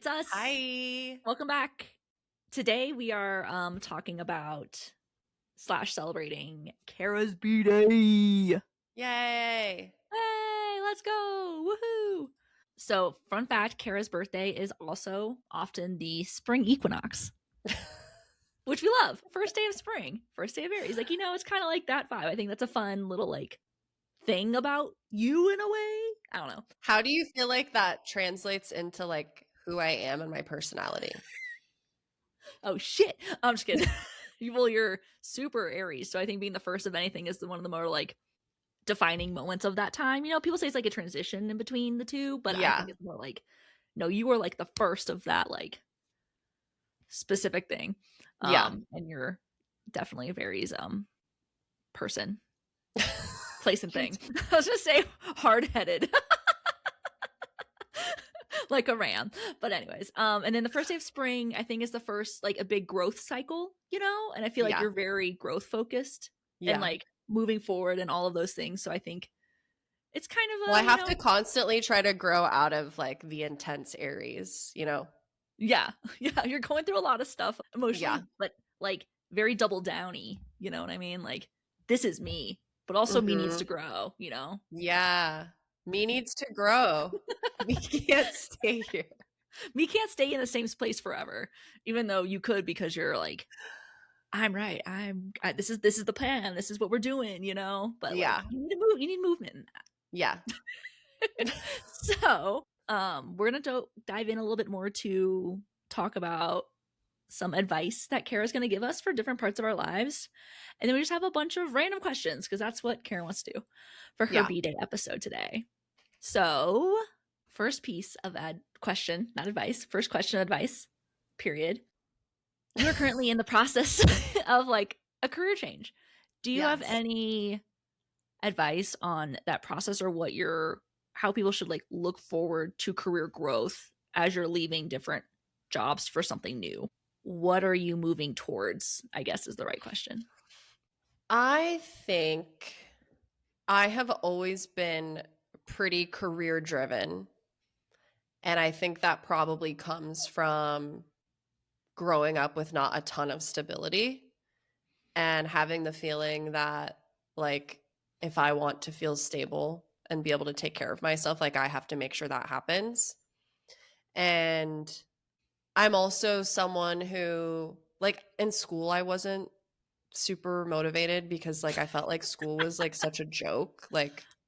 It's us. Hi. Welcome back. Today we are talking about / celebrating Carrah's B-Day. Yay. Hey, let's go. Woohoo. So, fun fact, Carrah's birthday is also often the spring equinox, which we love. First day of spring, first day of Aries. Like, it's kind of like that vibe. I think that's a fun little thing about you in a way. I don't know. How do you feel like that translates into who I am and my personality? Oh shit. I'm just kidding. Well, you're super Aries, so I think being the first of anything is one of the more defining moments of that time. People say it's like a transition in between the two, but I think it's more no, you were the first of that specific thing. And you're definitely a Aries person, place and thing. I was gonna say hard-headed. Like a ram. But anyways, and then the first day of spring I think is the first a big growth cycle, and I feel like you're very growth focused and moving forward and all of those things. So I think it's kind of I have to constantly try to grow out of the intense Aries, yeah you're going through a lot of stuff emotionally, but very double downy, you know what I mean? This is me, but also me needs to grow, Yeah, me needs to grow. Me can't stay here. Me can't stay in the same place forever, even though you could, because you're I'm right. This is the plan. This is what we're doing, But you need to move. You need movement in that. Yeah. So, we're gonna dive in a little bit more to talk about some advice that Carrah's gonna give us for different parts of our lives, and then we just have a bunch of random questions because that's what Carrah wants to do for her B-Day episode today. So, first piece of question, not advice. First question, advice. Period. You are currently in the process of a career change. Do you have any advice on that process, or how people should look forward to career growth as you're leaving different jobs for something new? What are you moving towards, I guess, is the right question. I think I have always been pretty career driven, and I think that probably comes from growing up with not a ton of stability and having the feeling that if I want to feel stable and be able to take care of myself, I have to make sure that happens. And I'm also someone who in school I wasn't super motivated because I felt like school was such a joke.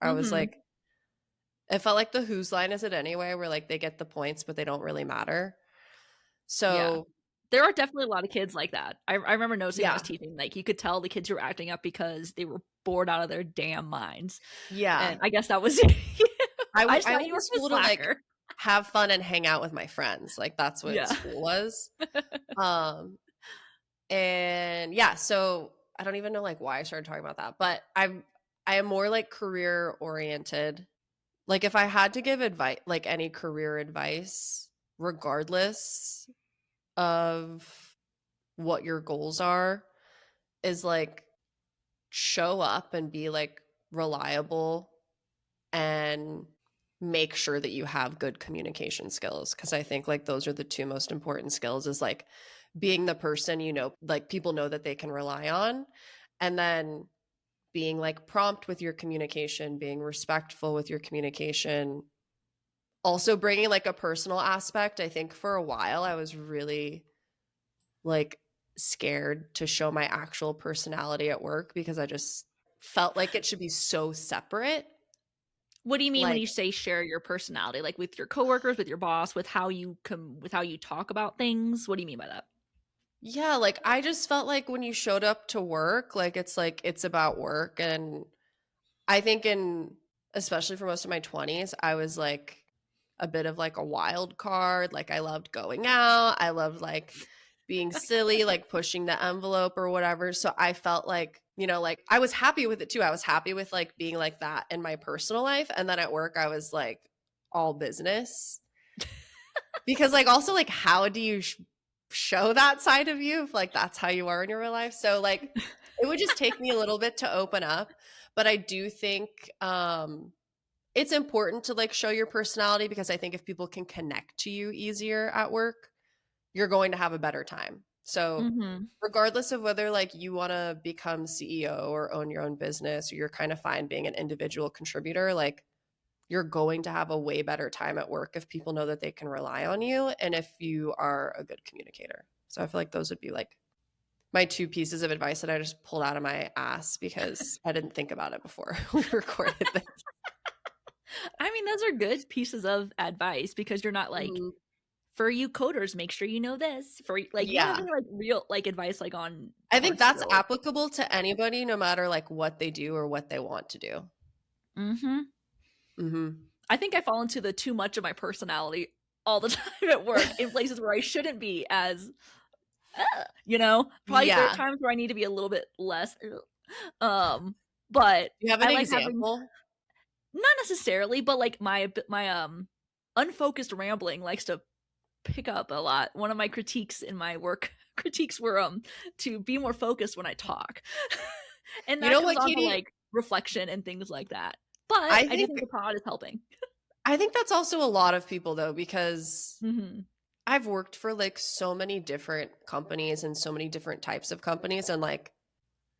I was it felt like the Whose Line Is It Anyway, where they get the points but they don't really matter. So there are definitely a lot of kids like that. I remember noticing when I was teaching, you could tell the kids who were acting up because they were bored out of their damn minds. Yeah. And I guess that was you. I went to school to have fun and hang out with my friends. That's what school was. And so I don't even know why I started talking about that, but I am more career oriented. If I had to give advice, any career advice, regardless of what your goals are, is show up and be reliable and make sure that you have good communication skills, because I think those are the two most important skills, is being the person people know that they can rely on, and then being prompt with your communication, being respectful with your communication, also bringing a personal aspect. I think for a while I was really scared to show my actual personality at work because I just felt it should be so separate. What do you mean when you say share your personality? With your coworkers, with your boss, with how you talk about things? What do you mean by that? Yeah, I just felt when you showed up to work, it's about work. And I think especially for most of my 20s, I was a bit of a wild card. I loved going out. I loved being silly, pushing the envelope or whatever. So I felt I was happy with it too. I was happy with being that in my personal life. And then at work, I was all business. Because also how do you show that side of you if that's how you are in your real life? So it would just take me a little bit to open up. But I do think it's important to like show your personality, because I think if people can connect to you easier at work, you're going to have a better time. So Mm-hmm. regardless of whether like you want to become CEO or own your own business, or you're kind of fine being an individual contributor, like you're going to have a way better time at work if people know that they can rely on you and if you are a good communicator. So I feel like those would be like my two pieces of advice that I just pulled out of my ass because I didn't think about it before we recorded this. I mean, those are good pieces of advice because you're not like, Mhm. for you coders, make sure you know this. For like, you don't have Yeah. any like real like advice like on I think hard that's skills. applicable to anybody, no matter like what they do or what they want to do. Mm-hmm. Hmm. I think I fall into the too much of my personality all the time at work in places where I shouldn't be as, you know, probably there are Yeah. times where I need to be a little bit less. But Do you have I an like having, example? not necessarily, but like my unfocused rambling likes to pick up a lot. One of my critiques in my work critiques were to be more focused when I talk. And You that know comes what, on to Katie? like reflection and things like that. But I I do think think the pod is helping. I think that's also a lot of people though, because Mm-hmm. I've worked for like so many different companies and so many different types of companies, and like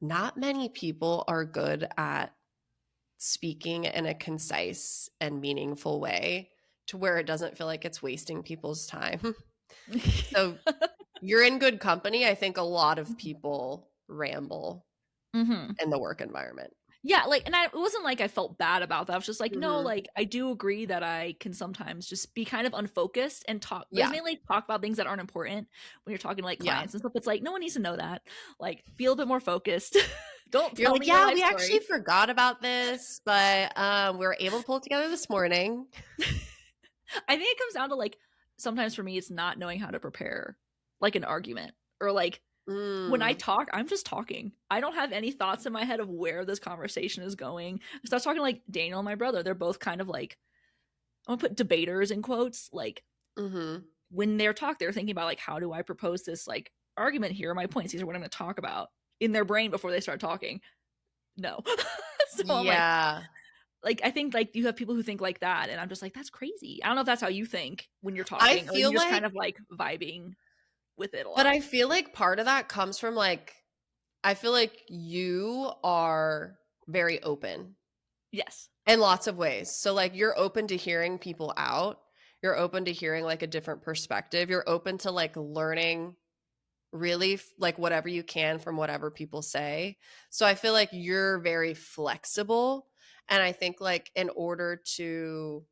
not many people are good at speaking in a concise and meaningful way to where it doesn't feel like it's wasting people's time. So you're in good company. I think a lot of people ramble Mm-hmm. in the work environment. Yeah, like, and it wasn't like I felt bad about that. I was just like, no, Hmm. like, I do agree that I can sometimes just be kind of unfocused and talk, but it's Yeah. mainly talk about things that aren't important when you're talking to like Yeah. clients and stuff. It's like, no one needs to know that. Like, feel a bit more focused. Don't You're tell like, me your yeah, life we actually story. forgot about this, but we were able to pull it together this morning. I think it comes down to like, sometimes for me, it's not knowing how to prepare like an argument or like, when I Mm. talk, I'm just talking. I don't have any thoughts in my head of where this conversation is going. So I was talking to like Daniel and my brother. They're both kind of like, I'm gonna put debaters in quotes. Like Hmm. when they're talk, they're thinking about like, how do I propose this like argument? Here are my points. These are what I'm going to talk about in their brain before they start talking. No. So I'm Yeah. like I think like you have people who think like that, and I'm just like, that's crazy. I don't know if that's how you think when you're I talking, or you feel just like, kind of like vibing with it a but lot. I feel like part of that comes from like, I feel like you are very open Yes. in lots of ways. So like you're open to hearing people out. You're open to hearing like a different perspective. You're open to like learning really like whatever you can from whatever people say. So I feel like you're very flexible. And I think like in order to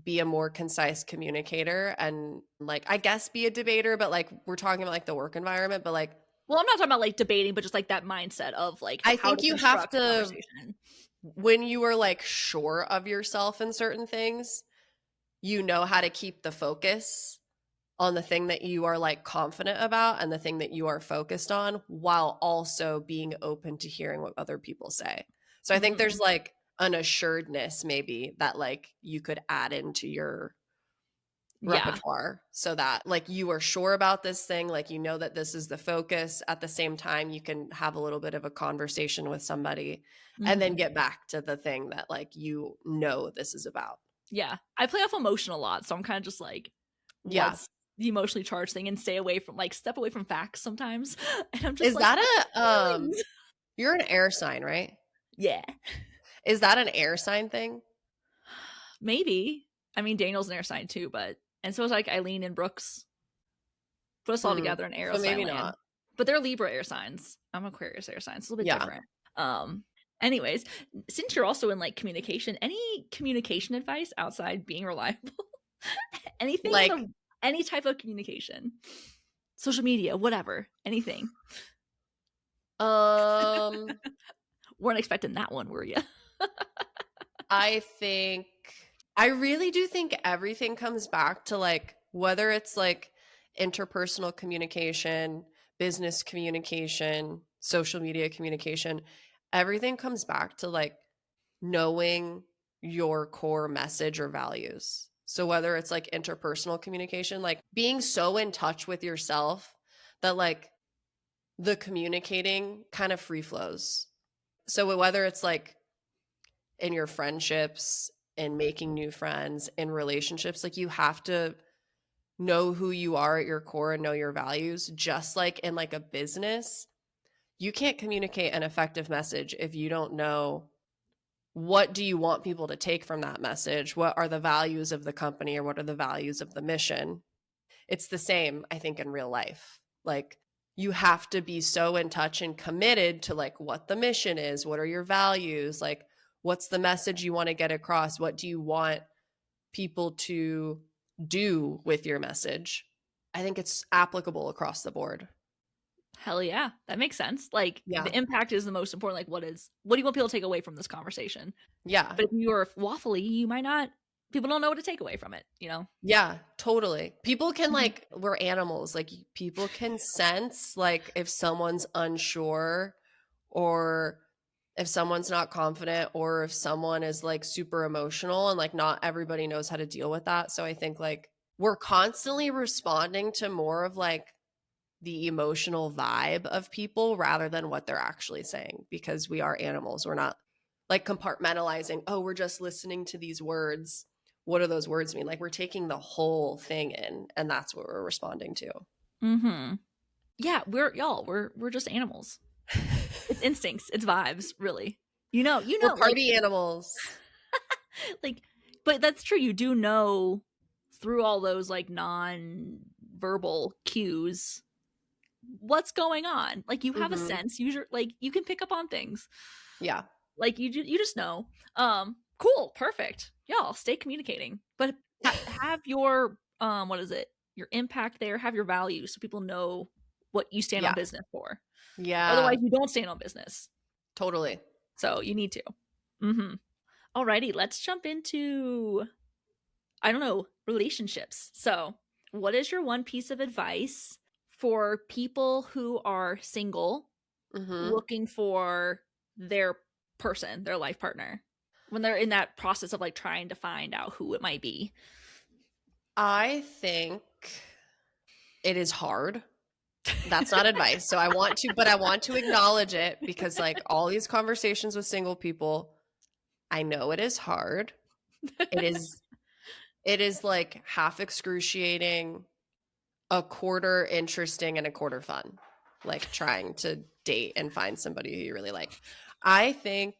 be a more concise communicator and like I guess be a debater, but like we're talking about like the work environment, but like Well, I'm not talking about like debating, but just like that mindset of like I how think to you have construct a to, conversation. when you are like sure of yourself in certain things, you know how to keep the focus on the thing that you are like confident about and the thing that you are focused on, while also being open to hearing what other people say. So I think Mm-hmm. there's like an assuredness maybe that like you could add into your Yeah. repertoire, so that like you are sure about this thing, like you know that this is the focus. At the same time, you can have a little bit of a conversation with somebody and then Mm-hmm. get back to the thing that like you know this is about. Yeah. I play off emotion a lot, so I'm kind of just like, Yeah. what's the emotionally charged thing, and stay away from like step away from facts sometimes. And I'm just Is like, that what a feelings? you're an air sign, right? Yeah. Is that an air sign thing? Maybe. I mean, Daniel's an air sign too, but and so is like Eileen and Brooks. Put us all Hmm. together in air So sign maybe land. not. But they're Libra air signs. I'm Aquarius air signs. It's a little bit Yeah. different. Um, anyways, since you're also in like communication, any communication advice outside being reliable? Anything in Like the any type of communication? Social media, whatever, anything. um Weren't expecting that one, were you? I think I really do think everything comes back to like whether it's like interpersonal communication, business communication, social media communication, everything comes back to like knowing your core message or values. So whether it's like interpersonal communication, like being so in touch with yourself that like the communicating kind of free flows. So whether it's like in your friendships, in making new friends, in relationships, like you have to know who you are at your core and know your values. Just like in like a business, you can't communicate an effective message if you don't know what do you want people to take from that message? What are the values of the company, or what are the values of the mission? It's the same, I think, in real life. Like you have to be so in touch and committed to like what the mission is, what are your values, like what's the message you want to get across, what do you want people to do with your message. I think it's applicable across the board. Hell yeah, that makes sense. Like Yeah. the impact is the most important. Like what do you want people to take away from this conversation? Yeah. But if you're waffly, you might not. People don't know what to take away from it. You know. Yeah, totally. People can Mhm. like, we're animals. Like people can sense like if someone's unsure, or if someone's not confident, or if someone is like super emotional, and like not everybody knows how to deal with that. So I think like we're constantly responding to more of like the emotional vibe of people rather than what they're actually saying, because we are animals. We're not like compartmentalizing, oh, we're just listening to these words. What do those words mean? Like we're taking the whole thing in, and that's what we're responding to. Mhm. Yeah, we're just animals. It's instincts, it's vibes, really. We're Like party animals. like but that's true. You do know through all those like non-verbal cues what's going on. Like you have a Mm-hmm. sense. Like you can pick up on things. Yeah. Like you just know. Cool, perfect. Y'all stay communicating, but have your what is it? Your impact there. Have your values so people know what you stand on Yeah. business for. Yeah. Otherwise, you don't stand on business. Totally. So you need to. Mm-hmm. Alrighty, let's jump into I don't know relationships. So, what is your one piece of advice for people who are single Mm-hmm. looking for their person, their life partner, when they're in that process of like trying to find out who it might be? I think it is hard. That's not advice. So I want to acknowledge it, because like all these conversations with single people, I know it is hard. It is like half excruciating, a quarter interesting, and a quarter fun. Like trying to date and find somebody who you really like. I think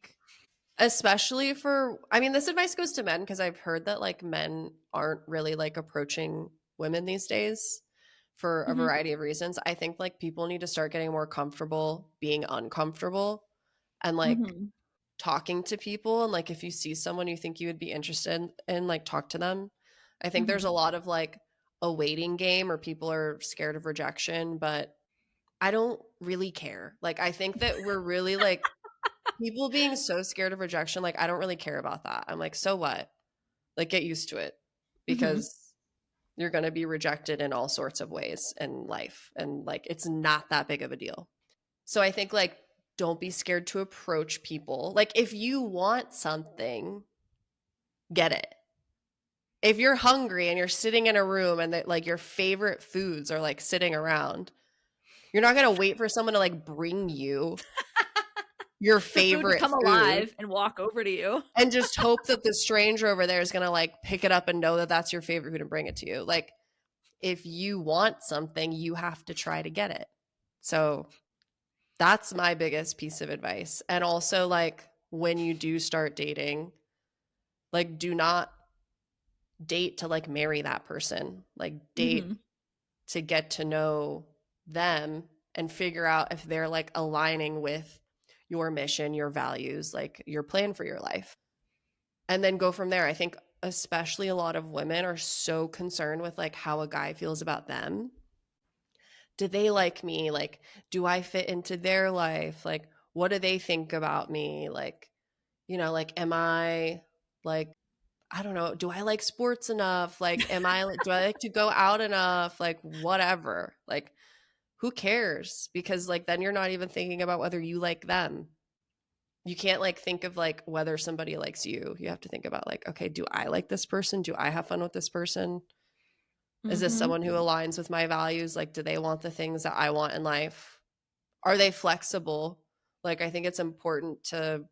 especially for, I mean, this advice goes to men, because I've heard that like men aren't really like approaching women these days for a Mm-hmm. variety of reasons. I think like people need to start getting more comfortable being uncomfortable, and like Mm-hmm. talking to people. And like if you see someone you think you would be interested in, like talk to them. I think there's Mm-hmm. a lot of like a waiting game, or people are scared of rejection, but I don't really care. Like I think that we're really like people being so scared of rejection, like I don't really care about that. I'm like, so what? Like get used to it, Mm-hmm. because you're going to be rejected in all sorts of ways in life, and like it's not that big of a deal. So I think like don't be scared to approach people. Like if you want something, get it. If you're hungry and you're sitting in a room and that like your favorite foods are like sitting around, you're not going to wait for someone to like bring you your The food to favorite come food alive and walk over to you. and just hope that the stranger over there is going to like pick it up and know that that's your favorite food and bring it to you. Like if you want something, you have to try to get it. So that's my biggest piece of advice. And also like when you do start dating, like do not date to like marry that person. Like Mm-hmm. date to get to know them and figure out if they're like aligning with your mission, your values, like your plan for your life. And then go from there. I think especially a lot of women are so concerned with like how a guy feels about them. Do they like me? Like, do I fit into their life? Like, what do they think about me? Like, like, am I like, I don't know, do I like sports enough? Like, do I like to go out enough? Like, whatever. Like, who cares? Because like then you're not even thinking about whether you like them. You can't like think of like whether somebody likes you. You have to think about like, okay, do I like this person? Do I have fun with this person? Is this Mm-hmm. someone who aligns with my values? Like, do they want the things that I want in life? Are they flexible? Like, I think it's important to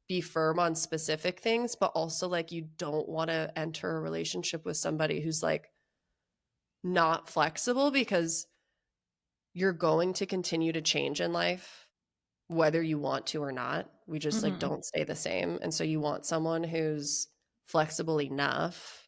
be firm on specific things, but also like you don't want to enter a relationship with somebody who's like not flexible, because you're going to continue to change in life whether you want to or not. We just like Mm-hmm. don't stay the same. And so you want someone who's flexible enough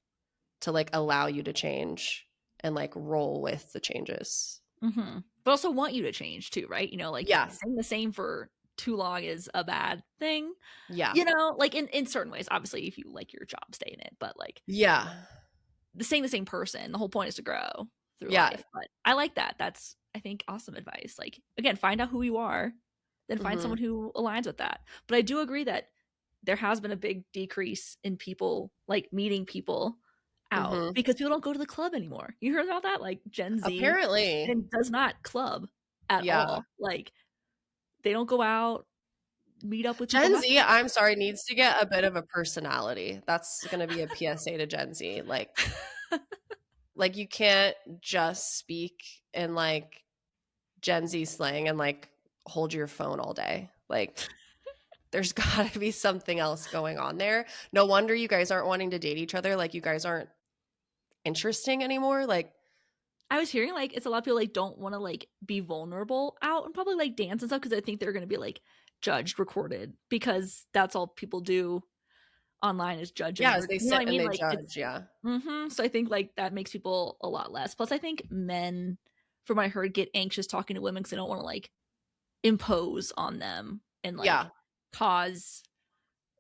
to like allow you to change and like roll with the changes. Mm-hmm. But also want you to change too, right? Like Yeah. staying the same for too long is a bad thing. Yeah. Like in certain ways, obviously, if you like your job, stay in it. But like Yeah. staying the same person, the whole point is to grow through Yeah. life. But I like that. That's, I think, awesome advice. Like, again, find out who you are, then find Mm-hmm. someone who aligns with that. But I do agree that there has been a big decrease in people like meeting people out Mm-hmm. because people don't go to the club anymore. You heard about that? Like Gen Z Apparently. and does not club at Yeah. all. Like they don't go out, meet up with people. Gen Z, I'm sorry, needs to get a bit of a personality. That's going to be a PSA to Gen Z. Like you can't just speak in like Gen Z slang and like hold your phone all day. Like there's got to be something else going on there. No wonder you guys aren't wanting to date each other. Like you guys aren't interesting anymore. Like I was hearing like it's a lot of people like don't want to like be vulnerable out and probably like dance and stuff because I think they're gonna be like judged, recorded because that's all people do online is judge and yeah, as they you know what sit I and mean? they Like it's judge. Yeah. so I think like that makes people a lot less. Plus I think men, from what I heard, get anxious talking to women because they don't want to like impose on them and like Yeah. cause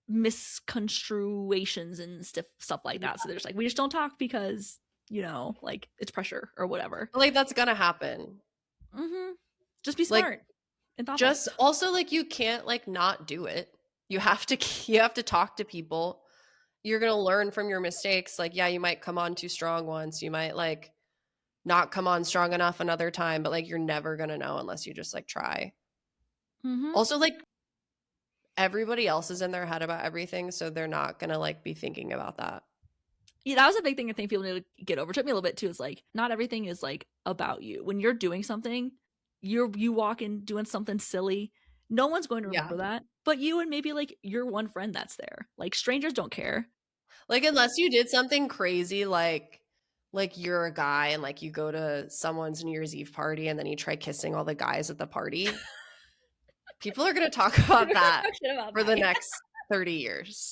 misconstruations and stuff like that. So they're just like, we just don't talk because like it's pressure or whatever. Like that's going to happen. Mm-hmm. Just be Like smart and thoughtful. just also like you can't like not do it. You have to talk to people. You're going to learn from your mistakes. Like yeah, you might come on too strong once. You might like not come on strong enough another time, but like you're never going to know unless you just like try. Mm-hmm. Also like everybody else is in their head about everything, so they're not going to like be thinking about that. Yeah, that was a big thing I think people need to get over. It took me a little bit too. Is like not everything is like about you. When you're doing something, you walk in doing something silly. No one's going to remember that, but you and maybe like your one friend that's there. Like strangers don't care. Like unless you did something crazy like you're a guy and like you go to someone's New Year's Eve party and then you try kissing all the guys at the party. People are going to talk about that for the next 30 years.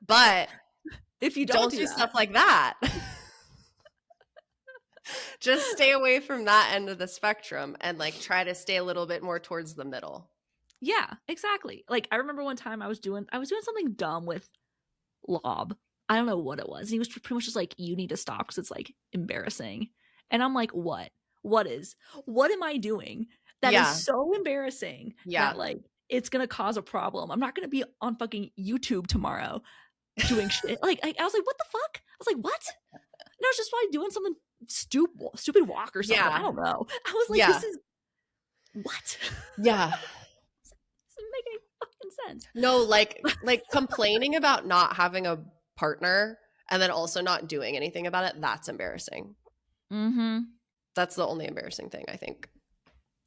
But if you don't do stuff like that. Just stay away from that end of the spectrum and like try to stay a little bit more towards the middle. Yeah, exactly. Like I remember one time I was doing something dumb with Lob. I don't know what it was. And he was pretty much just like, you need to stop because it's like embarrassing. And I'm like, what? What am I doing that is so embarrassing that like it's gonna cause a problem? I'm not gonna be on fucking YouTube tomorrow doing shit. Like I was like, what the fuck? I was like, what? No, it's just probably doing something stupid walk or something. I don't know. I was like, this is what? Yeah. Doesn't make any fucking sense. No, like complaining about not having a partner and then also not doing anything about it, that's embarrassing. Mm-hmm. That's the only embarrassing thing, I think.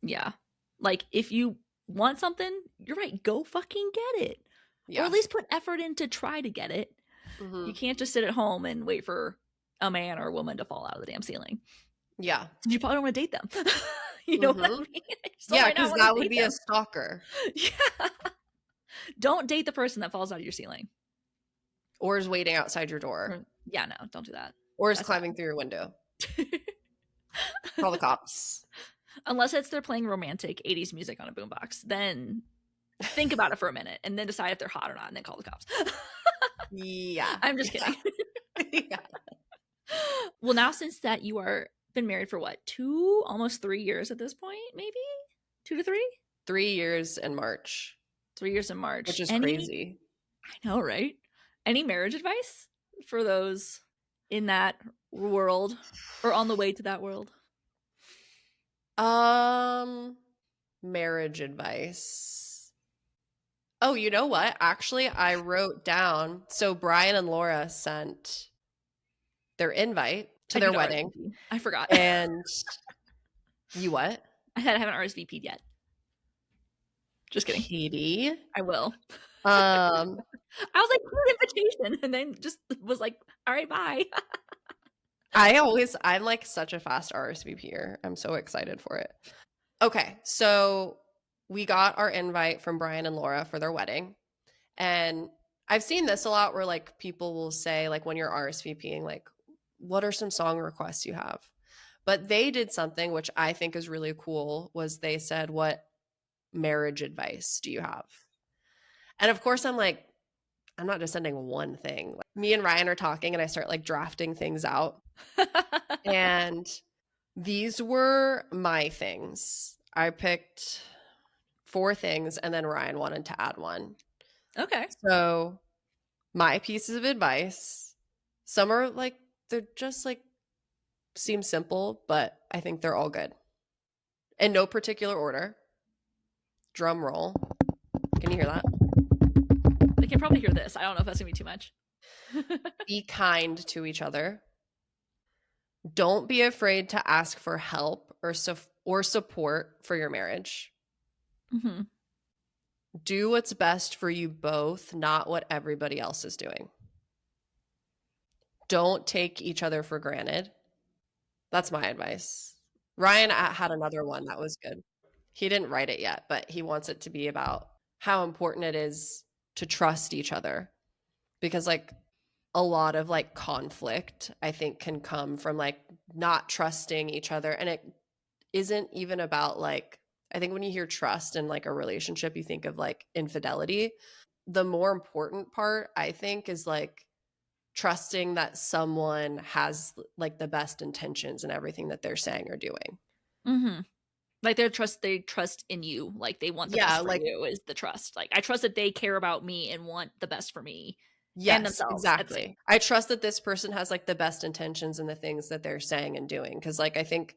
Yeah. Like if you want something, you're right, go fucking get it. Yeah. Or at least put effort in to try to get it. Mm-hmm. You can't just sit at home and wait for a man or a woman to fall out of the damn ceiling. Yeah. You probably don't want to date them. You know what I mean? Yeah, because that would be a stalker. Yeah. Don't date the person that falls out of your ceiling. Or is waiting outside your door. Yeah, no, don't do that. Or is climbing through your window. Call the cops. Unless they're playing romantic 80s music on a boombox, then think about it for a minute and then decide if they're hot or not and then call the cops. Yeah. I'm just kidding. Yeah. Well, now since that you are been married for what, almost 3 years at this point, maybe 2 to 3? 3 years in March. 3 years in March, which is crazy. I know, right? Any marriage advice for those in that world or on the way to that world? Marriage advice. Oh, you know what? Actually, I wrote down. So Brian and Laura sent their invite to their wedding. I forgot. And you what? I haven't RSVP'd yet. Just kidding. Katie. I will. Um, I was like, "Cute invitation," and then just was like, "All right, bye." I'm like such a fast RSVPer. I'm so excited for it. Okay, so we got our invite from Brian and Laura for their wedding. And I've seen this a lot where like people will say, like, when you're RSVPing, like, what are some song requests you have? But they did something which I think is really cool, was they said, what marriage advice do you have? And of course, I'm like, I'm not just sending one thing. Like, me and Ryan are talking and I start like drafting things out. And these were my things. I picked 4 things and then Ryan wanted to add one. Okay. So my pieces of advice, some are like, they're just like, seem simple, but I think they're all good. In no particular order. Drum roll. Can you hear that? They can probably hear this. I don't know if that's gonna be too much. Be kind to each other. Don't be afraid to ask for help or support for your marriage. Mm-hmm. Do what's best for you both, not what everybody else is doing. Don't take each other for granted. That's my advice. Ryan had another one that was good. He didn't write it yet, but he wants it to be about how important it is to trust each other. Because like a lot of like conflict, I think, can come from like not trusting each other. And it isn't even about like, I think when you hear trust in like a relationship, you think of like infidelity. The more important part, I think, is like trusting that someone has like the best intentions in everything that they're saying or doing. Mm-hmm. Like they trust in you. Like they want the Yeah, best for like, you is the trust. Like I trust that they care about me and want the best for me and yes, themselves at the same exactly. I trust that this person has like the best intentions in the things that they're saying and doing. Cause like I think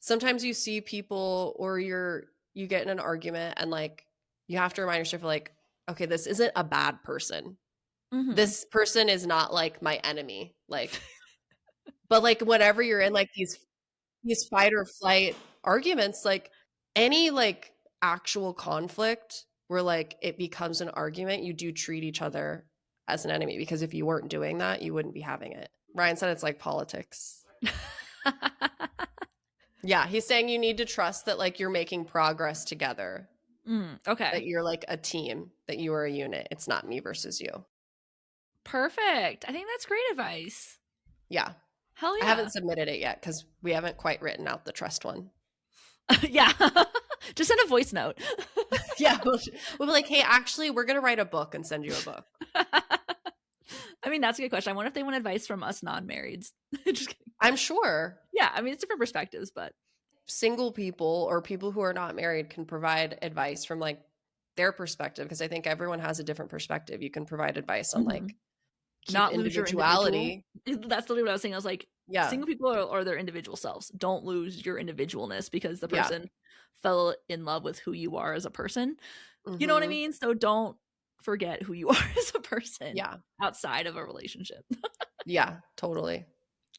sometimes you see people or you get in an argument and like you have to remind yourself like, okay, this isn't a bad person. time. Mm-hmm. This person is not like my enemy. Like, but like whenever you're in like these fight or flight arguments, like any like actual conflict where like it becomes an argument, you do treat each other as an enemy, because if you weren't doing that, you wouldn't be having it. Ryan said it's like politics. Yeah, he's saying you need to trust that like you're making progress together, Okay. that you're like a team, that you are a unit. It's not me versus you. Perfect. I think that's great advice. Yeah. Hell I yeah. haven't submitted it yet because we haven't quite written out the trust one. Yeah. Just send a voice note. Yeah, we'll be like, hey, actually, we're gonna write a book and send you a book. I mean, that's a good question. I wonder if they want advice from us non-marrieds. Just kidding. I'm sure Yeah, I mean, it's different perspectives, but single people or people who are not married can provide advice from like their perspective, because I think everyone has a different perspective. You can provide advice on Mhm. like keep Not lose your individual. individuality. That's literally what I was saying. I was like, Yeah. single people are their individual selves. Don't lose your individualness because the Yeah. person fell in love with who you are as a person. You know what I Hmm. mean? So don't forget who you are as a person Yeah. outside of a relationship. Yeah, totally.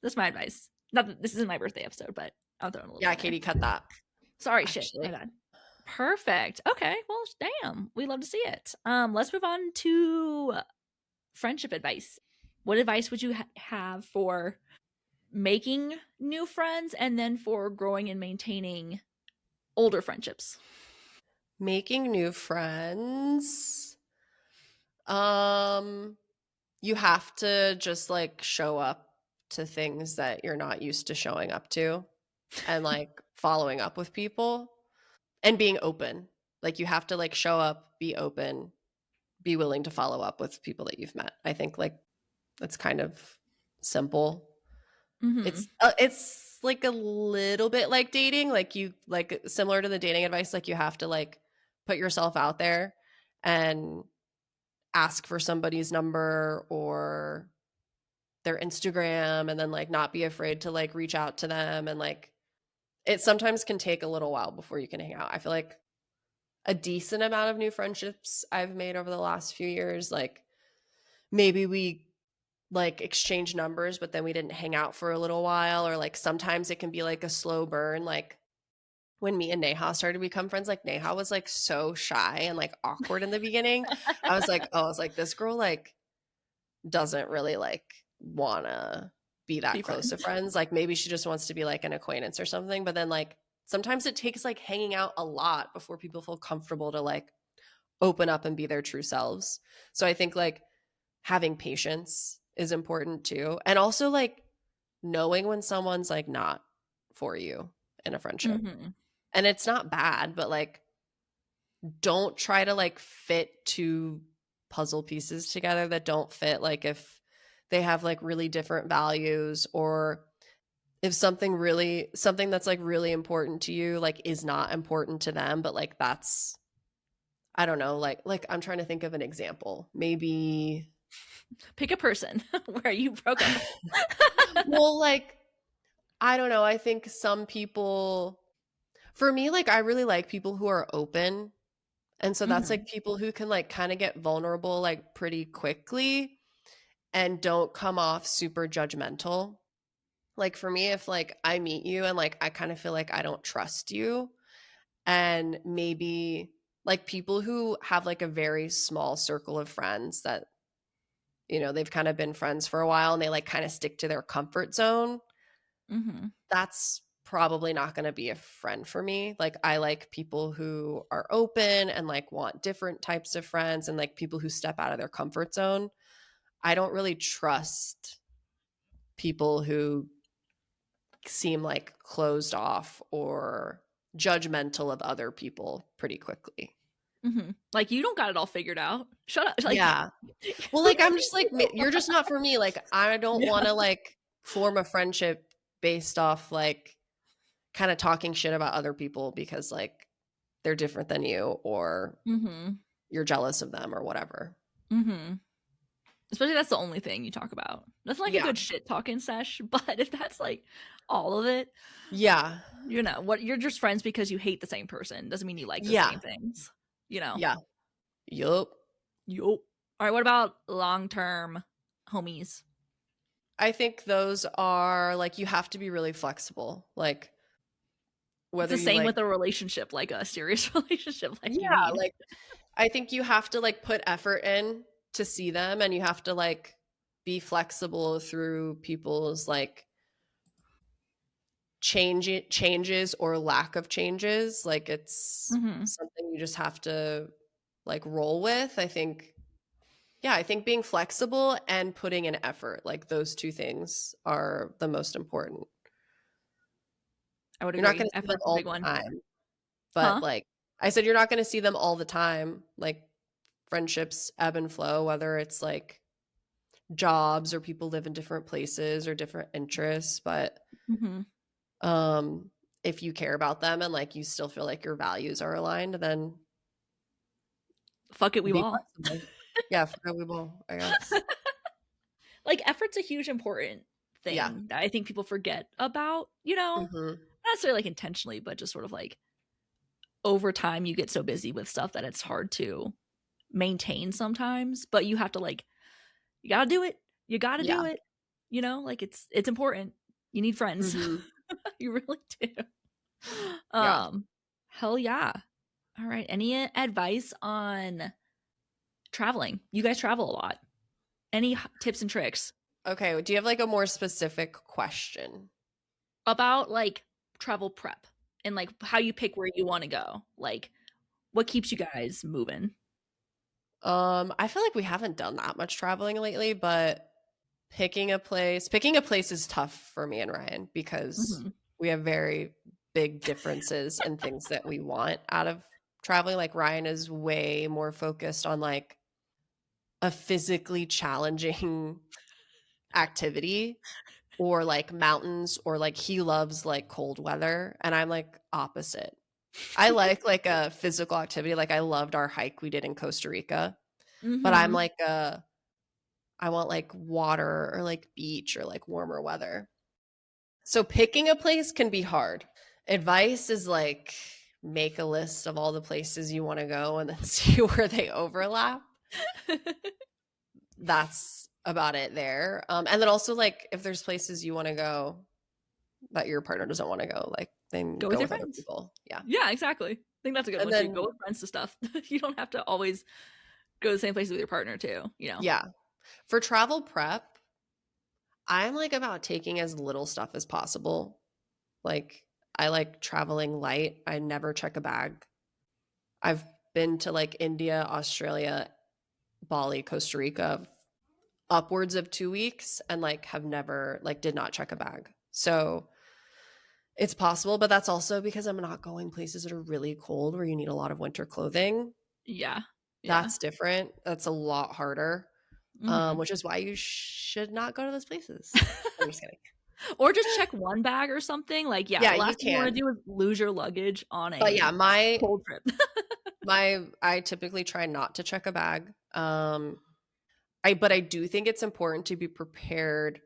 That's my advice. Not that this isn't my birthday episode, but I'll throw in a little Yeah, bit in there. Katie, cut that. Sorry, shit. My Actually, bad. Perfect. Okay. Well, damn. We love to see it. Let's move on to friendship advice. What advice would you have for making new friends and then for growing and maintaining older friendships? making new friends. Um, you have to just like show up to things that you're not used to showing up to, and like following up with people and being open. Like you have to like show up, be open, be willing to follow up with people that you've met. I think like that's kind of simple. Mm-hmm. It's like a little bit like dating, like you like similar to the dating advice, like you have to like put yourself out there and ask for somebody's number or their Instagram, and then like not be afraid to like reach out to them, and like it sometimes can take a little while before you can hang out. I feel like a decent amount of new friendships I've made over the last few years, like maybe we like exchange numbers but then we didn't hang out for a little while, or like sometimes it can be like a slow burn, like when me and Neha started to become friends, like Neha was like so shy and like awkward in the beginning. I was like, oh, I was like, this girl like doesn't really like wanna be that Be close to friends. friends. Like maybe she just wants to be like an acquaintance or something. But then like sometimes it takes like hanging out a lot before people feel comfortable to like open up and be their true selves. So I think like having patience is important too. And also like knowing when someone's like not for you in a friendship. Mm-hmm. And it's not bad, but like don't try to like fit two puzzle pieces together that don't fit. Like if they have like really different values, or if something that's like really important to you like is not important to them, but like that's, I don't know, like I'm trying to think of an example. Maybe Pick a person where you broke up. well, like I don't know, I think some people, for me, like I really like people who are open. And so that's Mm-hmm. like people who can like kind of get vulnerable like pretty quickly and don't come off super judgmental. Like for me, if like I meet you and like I kind of feel like I don't trust you, and maybe like people who have like a very small circle of friends that, you know, they've kind of been friends for a while and they like kind of stick to their comfort zone, Mm-hmm. that's probably not going to be a friend for me. Like I like people who are open and like want different types of friends, and like people who step out of their comfort zone. I don't really trust people who seem like closed off or judgmental of other people pretty quickly. Mm-hmm. Like you don't got it all figured out. Shut up. Like Yeah. Well, who like do you I'm think just like you you're just not for me. Like I don't are? want to like form a friendship based off like kind of talking shit about other people because like they're different than you, or Yeah. Mm-hmm. you're jealous of them or whatever. Mm-hmm. Especially that's the only thing you talk about. Nothing like a Yeah. good shit talking sesh, but if that's like all of it, Yeah. you know, what you're just friends because you hate the same person doesn't mean you like the Yeah. same things. You know. Yeah. Yup. Yup. All right, what about long-term homies? I think those are like you have to be really flexible. Like It's whether the you same like with a relationship, like a serious relationship, like you yeah, need. like I think you have to like put effort in to see them, and you have to like be flexible through people's like changes or lack of changes. Like it's Mhm. something you just have to like roll with. I think yeah, I think being flexible and putting in effort, like those two things are the most important. I would You're not agree. going to see them Effort's a all big the one. time, but Huh? like I said, you're not going to see them all the time. Like friendships ebb and flow, whether it's like jobs or people live in different places or different interests. But Mhm. um, if you care about them and like you still feel like your values are aligned, then Fuck it, we be all. flexible. Yeah, for we will, I guess. Like effort's a huge important Yeah. thing that I think people forget about, you know? Hmm. Not necessarily like intentionally, but just sort of like over time you get so busy with stuff that it's hard to maintain sometimes, but you have to like you got to do it. You got to Yeah. do it. You know, like it's important. You need friends. Hmm. You really do. Yeah. Um hell yeah. All right. Any advice on traveling? You guys travel a lot. Any tips and tricks Okay. Do you have like a more specific question? about like travel prep and like how you pick where you want to go? Like what keeps you guys moving? I feel like we haven't done that much traveling lately, but picking a place is tough for me and Ryan because Mhm. we have very big differences in things that we want out of traveling. Like Ryan is way more focused on like a physically challenging activity, or like mountains, or like he loves like cold weather, and I'm like opposite. I like a physical activity. Like I loved our hike we did in Costa Rica, but I'm Mhm. like I want like water or like beach or like warmer weather. So picking a place can be hard. Advice is like make a list of all the places you want to go and then see where they overlap. That's about it there. And then also like if there's places you want to go, that your partner doesn't want to go, like then Go with go your with other friends. people. Yeah. Yeah, exactly. I think that's a good And one too. then Go with friends to stuff. You don't have to always go to the same places with your partner too, you know? yeah. For travel prep, I'm like about taking as little stuff as possible. Like I like traveling light. I never check a bag. I've been to like India, Australia, Bali, Costa Rica, upwards of 2 weeks, and like have never like did not check a bag. So it's possible, but that's also because I'm not going places that are really cold where you need a lot of winter clothing. Yeah. Yeah. That's different. That's a lot harder. Hmm. Which is why you should not go to those places. I'm just kidding. Or just check one bag or something. Like, yeah, Yeah, the you last thing you want to can. do is lose your luggage on But a yeah, my cold trip. my I typically try not to check a bag. But I do think it's important to be prepared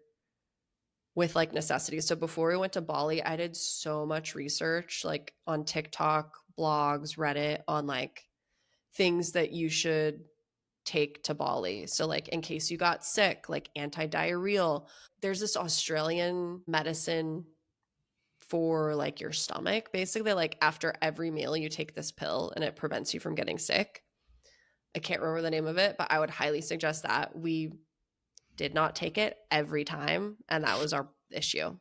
with like necessities. So before we went to Bali, I did so much research like on TikTok, blogs, Reddit on like things that you should take to Bali. So like in case you got sick, like anti-diarrheal. There's this Australian medicine for like your stomach. Basically, like after every meal you take this pill and it prevents you from getting sick. I can't remember the name of it, but I would highly suggest that. We did not take it every time, and that was our issue.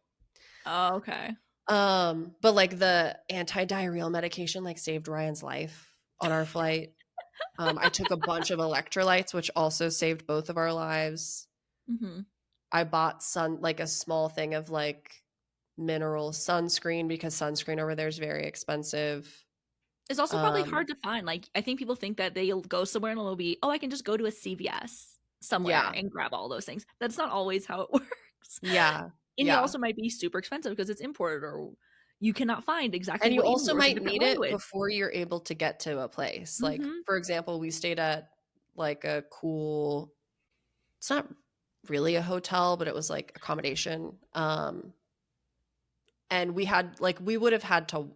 Oh, okay. But like the anti-diarrheal medication like saved Ryan's life on our flight. I took a bunch of electrolytes, which also saved both of our lives. Hmm. I bought like a small thing of like mineral sunscreen because sunscreen over there is very expensive. It's also probably Um, hard to find. Like, I think people think that they'll go somewhere and it'll be, oh, I can just go to a CVS somewhere yeah, and grab all those things. That's not always how it works. yeah, And it yeah. also might be super expensive because it's imported or you cannot find exactly And you what you need also or it's a might different need it language. before you're able to get to a place. Like, Hmm. for example, we stayed at like a cool, it's not really a hotel, but it was like accommodation. And we had like we would have had to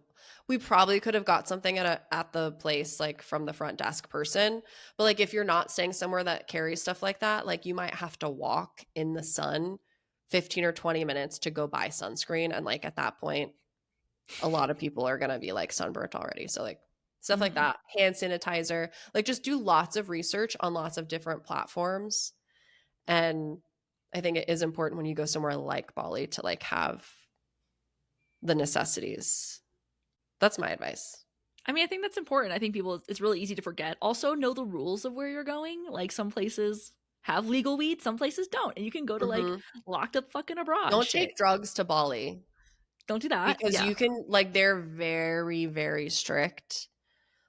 we probably could have got something at the place like from the front desk person, but like if you're not staying somewhere that carries stuff like that, like you might have to walk in the sun 15 or 20 minutes to go buy sunscreen, and like at that point a lot of people are going to be like sunburnt already. So like stuff like Hmm. that, hand sanitizer, like just do lots of research on lots of different platforms. And I think it is important when you go somewhere like Bali to like have the necessities. That's my advice. I mean, I think that's important. I think it's really easy to forget. Also, know the rules of where you're going. Like, some places have legal weed, some places don't. And you can go to like Mhm. locked up fucking abroad Don't shit. take drugs to Bali Don't do that. because Yeah. you can like they're very very strict.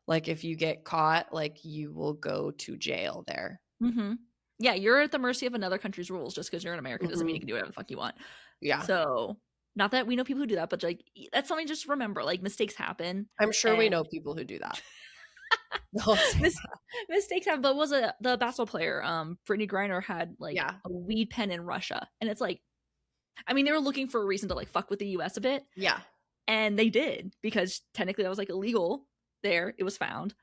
Like if you get caught, like you will go to jail there. Hmm. Yeah, you're at the mercy of another country's rules. Just because you're in America doesn't mean you Mhm. can do whatever the fuck you want. Yeah. So, not that we know people who do that, but like that's something just to remember. Like, mistakes happen, I'm sure we and know people who do that. I'll say mis- that. mistakes happen. But was a the basketball player, Brittany Griner had like Yeah. a weed pen in Russia, and it's like, I mean, they were looking for a reason to like fuck with the U.S. a bit, Yeah. and they did because technically that was like illegal there. It was found,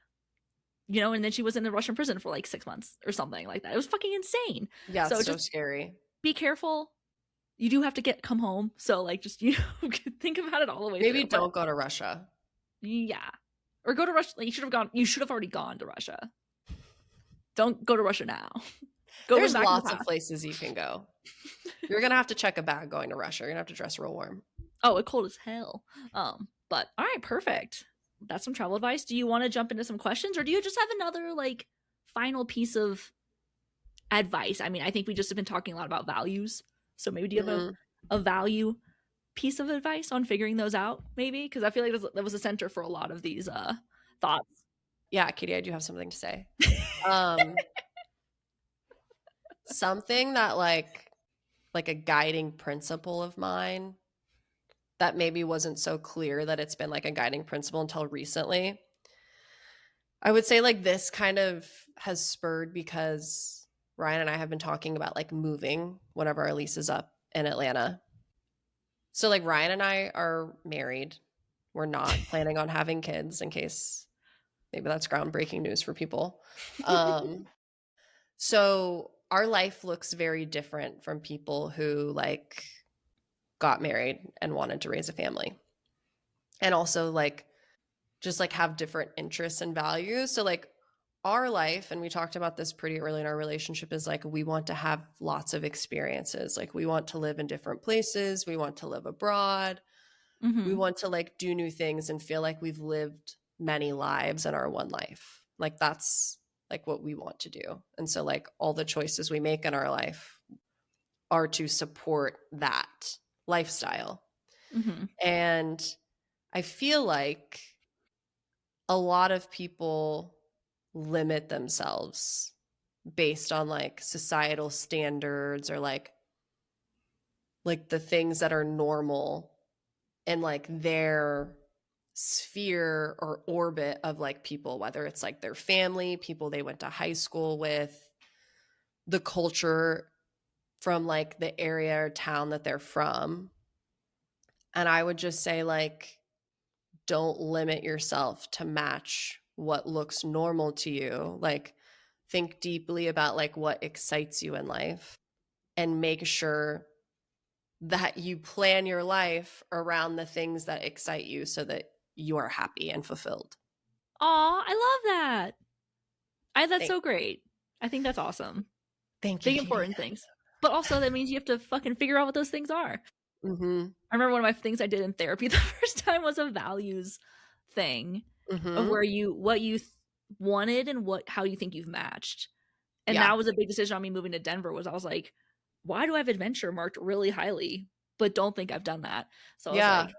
and then she was in the Russian prison for like 6 months or something like that. It was fucking insane. Yeah, So it's so just scary. be careful. You do have to come home, so like just think about it all the way Maybe through. But don't go to Russia. yeah, or go to Russia. Like, you should have already gone to Russia. Don't go to Russia now. Go There's back in the lots of past. places you can go. You're going to have to check a bag going to Russia. You're going to have to dress real warm. Oh, it's cold as hell. But all right, perfect. That's some travel advice. Do you want to jump into some questions, or do you just have another like final piece of advice? I mean, I think we just have been talking a lot about values. So maybe do you have Mhm. a value piece of advice on figuring those out? Maybe because I feel like that was a center for a lot of these thoughts. Yeah, Katie, I do have something to say. Um Something that like a guiding principle of mine that maybe wasn't so clear that it's been like a guiding principle until recently. I would say like this kind of has spurred because Ryan and I have been talking about like moving whenever our lease is up in Atlanta. So like Ryan and I are married. We're not planning on having kids in case maybe that's groundbreaking news for people. Um so our life looks very different from people who like got married and wanted to raise a family. And also like just like have different interests and values. So like our life, and we talked about this pretty early in our relationship, is like we want to have lots of experiences. Like we want to live in different places, we want to live abroad, we Mm-hmm. want to like do new things and feel like we've lived many lives in our one life. Like that's like what we want to do. And so like all the choices we make in our life are to support that lifestyle. Mm-hmm. And I feel like a lot of people limit themselves based on like societal standards or like the things that are normal in like their sphere or orbit of like people, whether it's like their family, people they went to high school with, the culture from like the area or town that they're from. And I would just say like don't limit yourself to match what looks normal to you. Like think deeply about like what excites you in life and make sure that you plan your life around the things that excite you so that you are happy and fulfilled. Aw, I love that. That's Thank, so great. I think that's awesome. thank you, Big Katie. important things. But also that means you have to fucking figure out what those things are. Mm-hmm. I remember one of my things I did in therapy the first time was a values thing of Mm-hmm. where what you wanted and how you think you've matched. And Yeah. that was a big decision on me moving to Denver was I was like, why do I have adventure marked really highly, but don't think I've done that? So I was Yeah. like,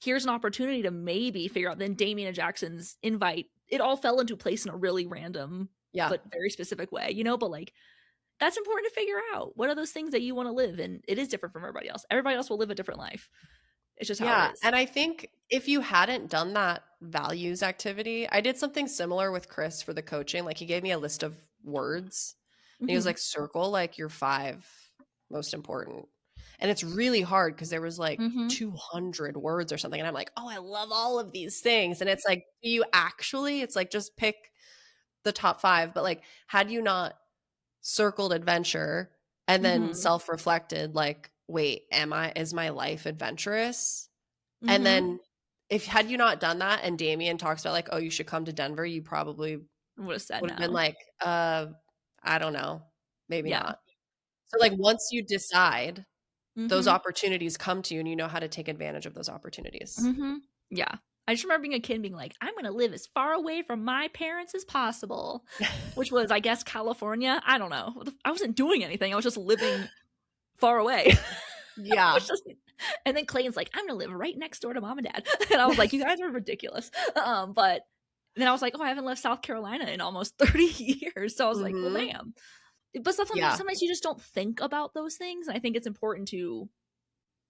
here's an opportunity to maybe figure out. Then Damien and Jackson's invite, it all fell into place in a really random Yeah. but very specific way, but like that's important to figure out. What are those things that you want to live? And it is different from everybody else. Everybody else will live a different life. It's just how it Yeah. is. And I think if you hadn't done that values activity, I did something similar with Chris for the coaching. Like he gave me a list of words and he was Mm-hmm. like, circle like your 5 most important. And it's really hard because there was like Mm-hmm. 200 words or something. And I'm like, oh, I love all of these things. And it's like, do you actually? It's like, just pick the top 5. But like, had you not circled adventure and then Mm-hmm. self-reflected, like, wait, is my life adventurous? And Mm-hmm. then if had you not done that and Damien talks about like, oh, you should come to Denver, you probably Would have said would have been no. like, I don't know, maybe Yeah. not. So like once you decide, those Mm-hmm. opportunities come to you and you know how to take advantage of those opportunities. Mm-hmm. Yeah. I just remember being a kid and being like, I'm gonna live as far away from my parents as possible. Which was, I guess, California. I don't know. I wasn't doing anything. I was just living far away. Yeah. Which just, and then Clayton's like, I'm gonna live right next door to mom and dad. And I was like, you guys are ridiculous. But then I was like, oh, I haven't left South Carolina in almost 30 years. So I was like, well, Mhm. damn. But Yeah. sometimes you just don't think about those things. And I think it's important to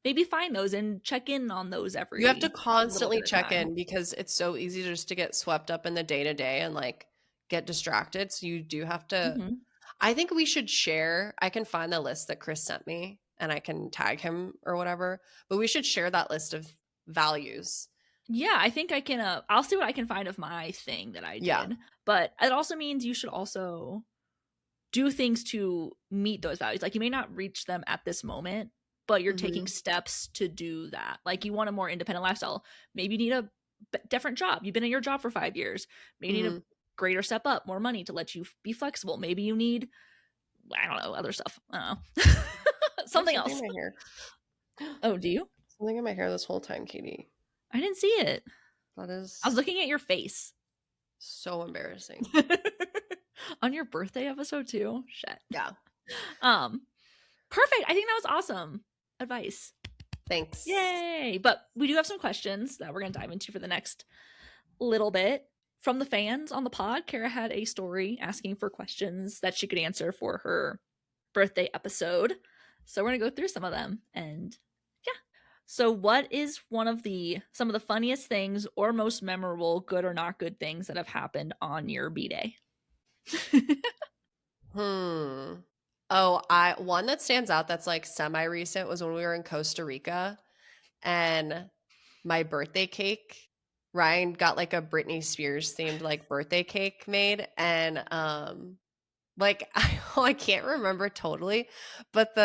maybe find those and check in on those You have to every little constantly bit of check time. in because it's so easy just to get swept up in the day to day and like get distracted. So you do have to. Mm-hmm. I think we should share. I can find the list that Chris sent me and I can tag him or whatever, but we should share that list of values. Yeah, I think I can. I'll see what I can find of my thing that I Yeah. did. But it also means you should also do things to meet those values. Like you may not reach them at this moment, but you're taking Hmm. steps to do that. Like you want a more independent lifestyle. Maybe you need a different job. You've been in your job for 5 years. Maybe you need Hmm. a greater step up, more money to let you be flexible. Maybe you need, I don't know, other stuff. I don't know. I have Something something in else. my hair. Oh, do you? Something in my hair this whole time, Katie. I didn't see it. That I was is looking at your face. so embarrassing. On your birthday episode too. Shit. Yeah. Um, Perfect. I think that was awesome advice. Thanks. Yay! But we do have some questions that we're going to dive into for the next little bit. From the fans on the pod, Carrah had a story asking for questions that she could answer for her birthday episode. So we're going to go through some of them. And yeah. So what is some of the funniest things or most memorable, good or not good things that have happened on your B-Day? Hmm. Oh, one that stands out that's like semi-recent was when we were in Costa Rica and my birthday cake, Ryan got like a Britney Spears themed like birthday cake made and like I can't remember totally, but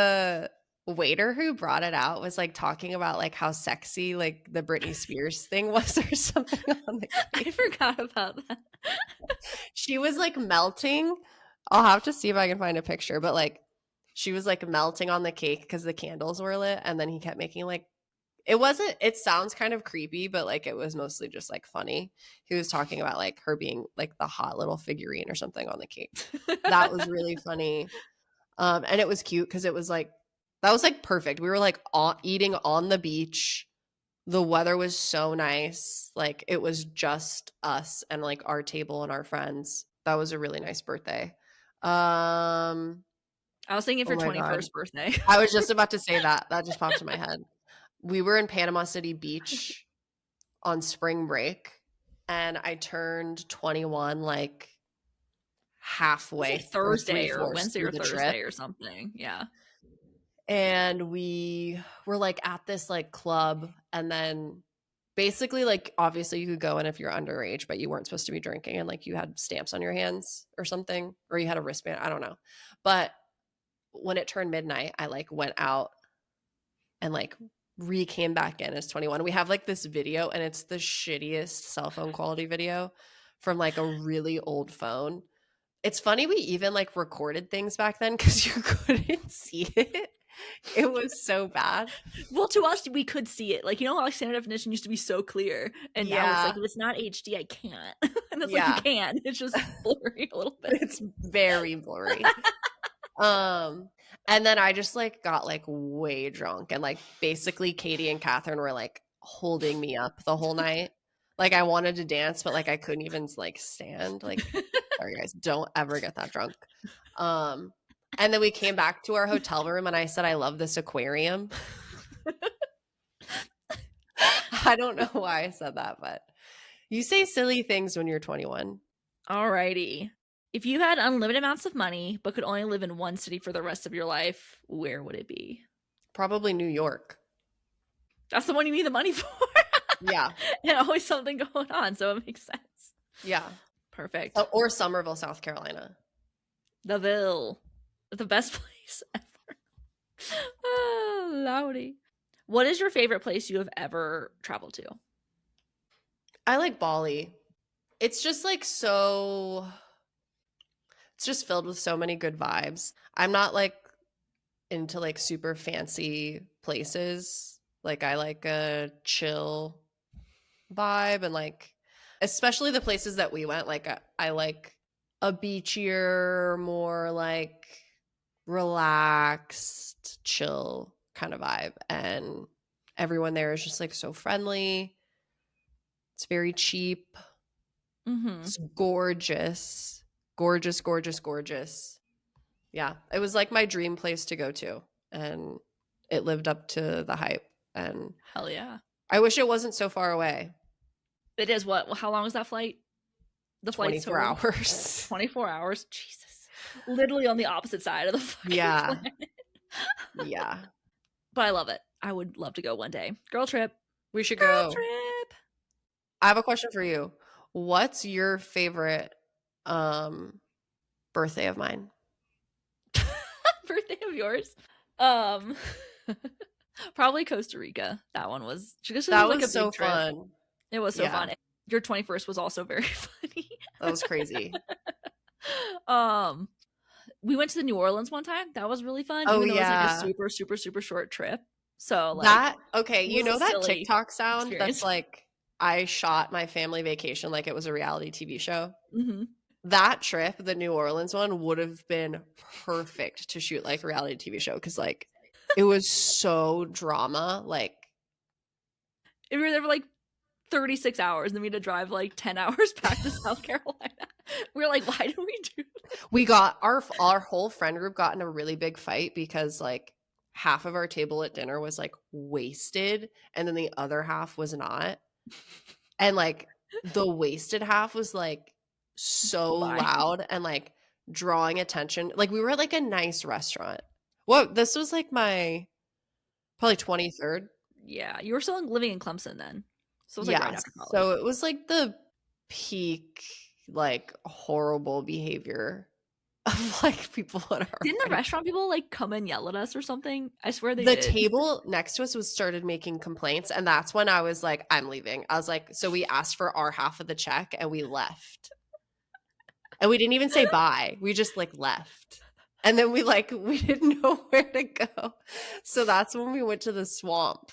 waiter who brought it out was like talking about like how sexy like the Britney Spears thing was or something on the I cake. forgot about that. She was like melting. I'll have to see if I can find a picture, but like she was like melting on the cake because the candles were lit, and then he kept making like it sounds kind of creepy, but like it was mostly just like funny. He was talking about like her being like the hot little figurine or something on the cake. That was really funny. And it was cute because it was like that was like perfect. We were like eating on the beach. The weather was so nice. Like it was just us and like our table and our friends. That was a really nice birthday. I was thinking Oh for my god. 21st birthday. I was just about to say that. That just popped in my head. We were in Panama City Beach on spring break, and I turned 21 like It was halfway like or Thursday or three-fourths Wednesday through or the trip. Thursday or something. Yeah. And we were like at this like club, and then basically like obviously you could go in if you're underage, but you weren't supposed to be drinking, and like you had stamps on your hands or something, or you had a wristband, I don't know. But when it turned midnight, I like went out and like came back in as 21. We have like this video, and it's the shittiest cell phone quality video from like a really old phone. It's funny we even like recorded things back then because you couldn't see it. It was so bad. Well, to us, we could see it. Like, you know how like standard definition used to be so clear, and now it's like Yeah. if it's not HD, I can't. And it's like you Yeah. can. It's just blurry a little bit. It's very blurry. And then I just like got like way drunk, and like basically Katie and Catherine were like holding me up the whole night. Like I wanted to dance, but like I couldn't even like stand. Like, sorry guys, don't ever get that drunk. And then we came back to our hotel room, and I said, I love this aquarium. I don't know why I said that, but you say silly things when you're 21. Alrighty. If you had unlimited amounts of money but could only live in one city for the rest of your life, where would it be? Probably New York. That's the one you need the money for. Yeah. And always something going on, so it makes sense. Yeah. Perfect. Or Somerville, South Carolina. The Ville. The best place ever. Oh, Lowdy. What is your favorite place you have ever traveled to? I like Bali. It's just like so it's just filled with so many good vibes. I'm not like into like super fancy places. Like I like a chill vibe, and like especially the places that we went, like I like a beachier, more like relaxed, chill kind of vibe, and everyone there is just like so friendly. It's very cheap. Mm-hmm. It's gorgeous. Gorgeous, gorgeous, gorgeous. Yeah, it was like my dream place to go to, and it lived up to the hype, and Hell yeah. I wish it wasn't so far away. It is what? How long is that flight? The flight's 24 total? hours. 24 hours. Jesus. Literally on the opposite side of the fucking Yeah. planet. Yeah. But I love it. I would love to go one day. Girl trip. We should Girl go. trip. I have a question for you. What's your favorite birthday of mine? Birthday of yours. Um Probably Costa Rica. That one was just That like was a so big trip. fun. It was so Yeah. fun. Your 21st was also very funny. That was crazy. We went to the New Orleans one time. That was really fun. Oh, Even though it was like a yeah. super, super, super short trip. So like That okay, it you was a know that silly TikTok sound experience. that's like I shot my family vacation like it was a reality TV show. Mm-hmm. That trip, the New Orleans one, would have been perfect to shoot like a reality TV show because like it was so drama. Like And we were there for like 36 hours, and then we had to drive like 10 hours back to South Carolina. We were like, why did we do this? we got our whole friend group got in a really big fight because like half of our table at dinner was like wasted, and then the other half was not. And like the wasted half was like so loud and like drawing attention. Like we were at like a nice restaurant. Well, this was like my probably 23rd. Yeah, you were still living in Clemson then. So it was like right after college. So it was like the peak like horrible behavior of like people at our Didn't the wedding. restaurant people like come and yell at us or something? I swear they The did. table next to us was started making complaints, and that's when I was like, I'm leaving. I was like, so we asked for our half of the check and we left. And we didn't even say bye. We just like left. And then we didn't know where to go. So that's when we went to the swamp.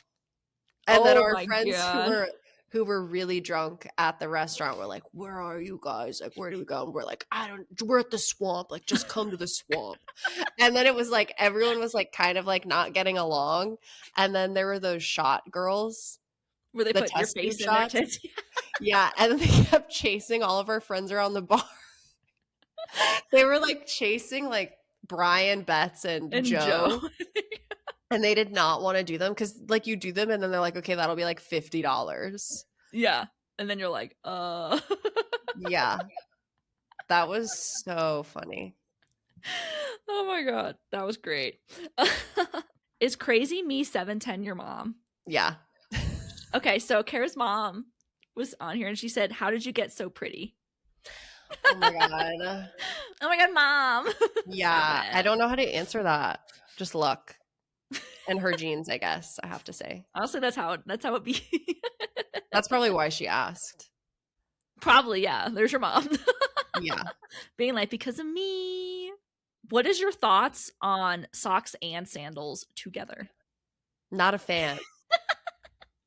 And then Oh our my friends god. who were really drunk at the restaurant were like, "Where are you guys? Like, where do we go?" And we're like, we're at the swamp. Like, just come to the swamp." And then it was like everyone was like kind of like not getting along. And then there were those shot girls, Where they the put your test tube face in their shots. tits. Yeah, and then they kept chasing all of our friends around the bar. They were like chasing like Brian, Betts, and And Joe. Joe. And they did not want to do them because like you do them and then they're like, okay, that'll be like $50. Yeah. And then you're like, Yeah. That was so funny. Oh my god. That was great. Is Crazy Me 710 your mom? Yeah. Okay, so Carrah's mom was on here and she said, "How did you get so pretty?" Oh my God. Oh my god, mom. Yeah. So I bad. don't know how to answer that. Just luck. And her genes, I guess, I have to say. Honestly, that's how it be. That's probably why she asked. Probably, yeah. There's your mom. Yeah. Being like, because of me. What is your thoughts on socks and sandals together? Not a fan.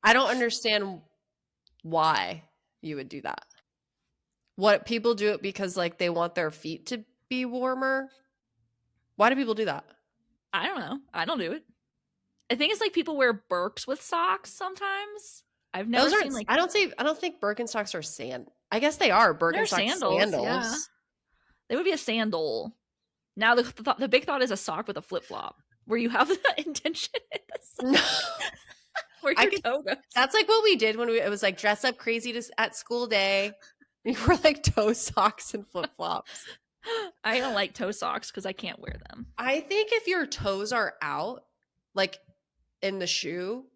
I don't understand why you would do that. What people do it because like they want their feet to be warmer. Why do people do that? I don't know. I don't do it. I think it's like people wear Birks with socks sometimes. I've never Those seen aren't. like I don't think Birkenstocks are sand. I guess they are they're Birkenstock sandals. Yeah, sandals. they would be a sandal. Now the big thought is a sock with a flip flop, where you have the intention in the sock, No, where I your could. toe goes. That's like what we did when it was like dress up crazy at school day. We wore like toe socks and flip flops. I don't like toe socks because I can't wear them. I think if your toes are out, like in the shoe,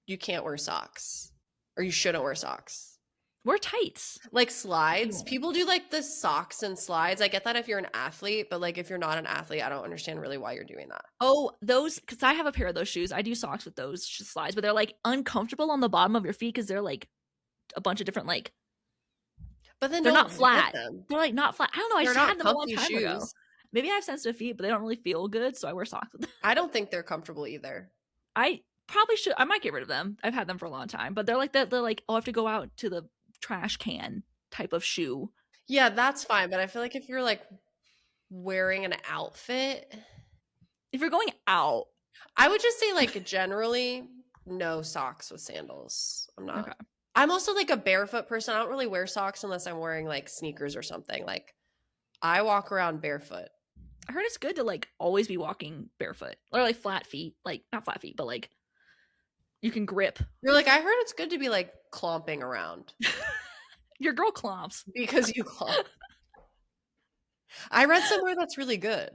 you can't wear socks, or you shouldn't wear socks. Wear tights. Like slides. Yeah. People do like the socks and slides. I get that if you're an athlete, but like if you're not an athlete, I don't understand really why you're doing that. Oh, those, because I have a pair of those shoes. I do socks with those slides, but they're like uncomfortable on the bottom of your feet because they're like a bunch of different like. But then They're don't not flat. them. They're like not flat. I don't know. I They're just not had them a long comfy time ago. shoes. Maybe I have sensitive feet, but they don't really feel good, so I wear socks with them. I don't think they're comfortable either. I probably should. I might get rid of them. I've had them for a long time, but they're like that. They're like, oh, I have to go out to the trash can type of shoe. Yeah, that's fine. But I feel like if you're like wearing an outfit, If you're going out, I would just say like generally no socks with sandals. I'm not. okay. I'm also like a barefoot person. I don't really wear socks unless I'm wearing like sneakers or something. Like I walk around barefoot. I heard it's good to like always be walking barefoot or like flat feet, like not flat feet, but like you can grip. You're like, I heard it's good to be like clomping around Your girl clomps. because you clomp. I read somewhere that's really good.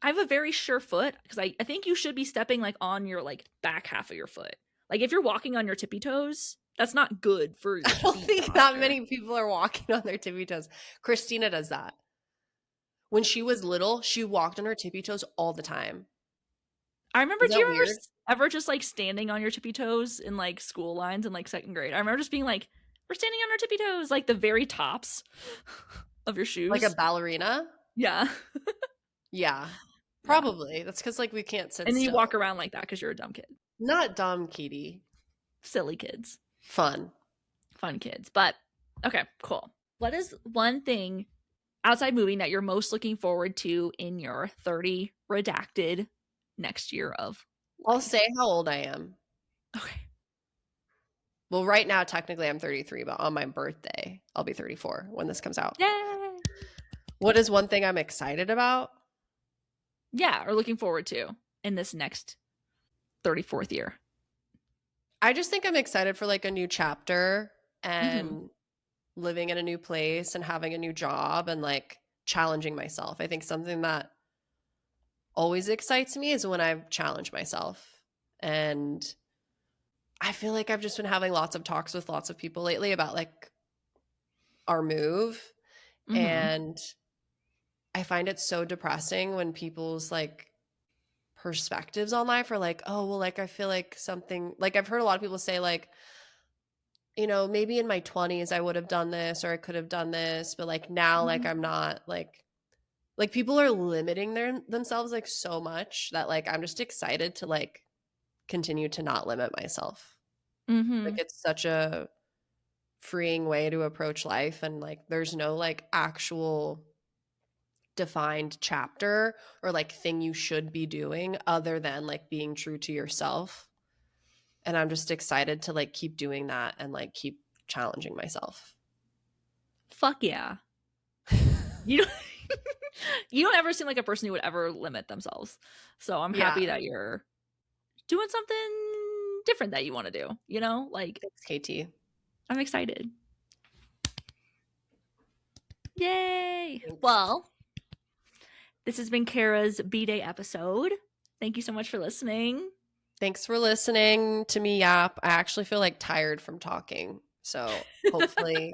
I have a very sure foot because I think you should be stepping like on your like back half of your foot. Like if you're walking on your tippy toes, that's not good for your I don't feet think that posture. many people are walking on their tippy toes. Christina does that. When she was little, she walked on her tippy toes all the time. I remember, Is do you that remember weird? ever just like standing on your tippy toes in like school lines in like second grade? I remember just being like, we're standing on our tippy toes, like the very tops of your shoes. Like a ballerina? Yeah. Yeah. Probably. That's because like we can't sit And then you still. walk around like that because you're a dumb kid. Not dumb, Katie. Silly kids. Fun. Fun kids. But okay, cool. What is one thing outside moving that you're most looking forward to in your 30 redacted next year of I'll life? say how old I am. Okay. Well, right now, technically, I'm 33, but on my birthday, I'll be 34 when this comes out. Yay! What is one thing I'm excited about? Yeah, or looking forward to in this next 34th year. I just think I'm excited for like a new chapter and Mm-hmm. living in a new place and having a new job and like challenging myself. I think something that always excites me is when I challenge myself. And I feel like I've just been having lots of talks with lots of people lately about like our move. Mm-hmm. And I find it so depressing when people's like perspectives on life are like, oh, well, like I feel like something, like I've heard a lot of people say like, you know, maybe in my 20s I would have done this or I could have done this, but like now like I'm not like people are limiting themselves like so much that like I'm just excited to like continue to not limit myself. Like Mm-hmm. it's such a freeing way to approach life, and like there's no like actual defined chapter or like thing you should be doing other than like being true to yourself. And I'm just excited to like keep doing that and like keep challenging myself. Fuck yeah. You don't you don't ever seem like a person who would ever limit themselves. So I'm Yeah. happy that you're doing something different that you want to do, you know? Like Thanks, KT. I'm excited. Yay. Thanks. Well, this has been Carrah's B-Day episode. Thank you so much for listening. Thanks for listening to me yap. I actually feel like tired from talking. So hopefully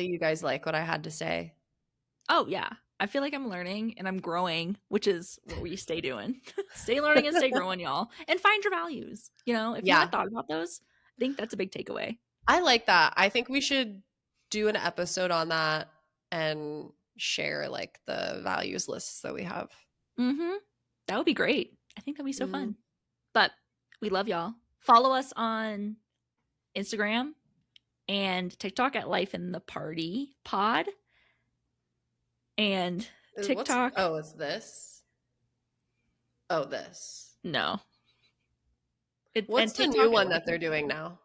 you guys like what I had to say. Oh, yeah. I feel like I'm learning and I'm growing, which is what we stay doing. Stay learning and stay growing, y'all. And find your values. You know, if you haven't thought about those, I think that's a big takeaway. I like that. I think we should do an episode on that and share like the values lists that we have. Mm-hmm. That would be great. I think that'd be so fun. But we love y'all. Follow us on Instagram and TikTok at Life in the Party Pod. And TikTok. Oh, it's this? Oh, this. No. What's the new one that they're doing now?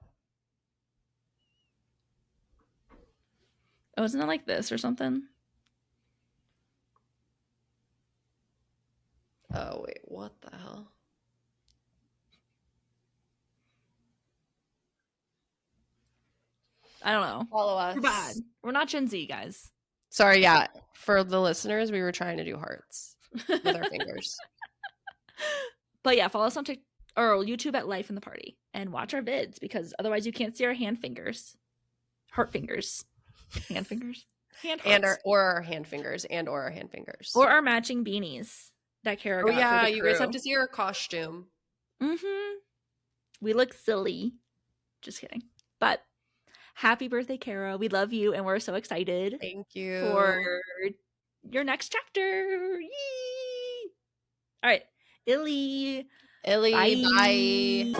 Oh, isn't it like this or something? Oh, wait. What the hell? I don't know. Follow us. We're bad. We're not Gen Z, guys. Sorry, yeah. For the listeners, we were trying to do hearts with our fingers. But yeah, follow us on TikTok or YouTube at Life in the Party and watch our vids because otherwise you can't see our hand fingers. Heart fingers. Hand fingers. Hand hearts. And our hand fingers and or our hand fingers. Or our matching beanies that Carrah got. Oh yeah, for the you crew. guys have to see our costume. Mm-hmm. We look silly. Just kidding. But happy birthday, Carrah. We love you and we're so excited. Thank you. For your next chapter. Yee! All right. Illy. Bye.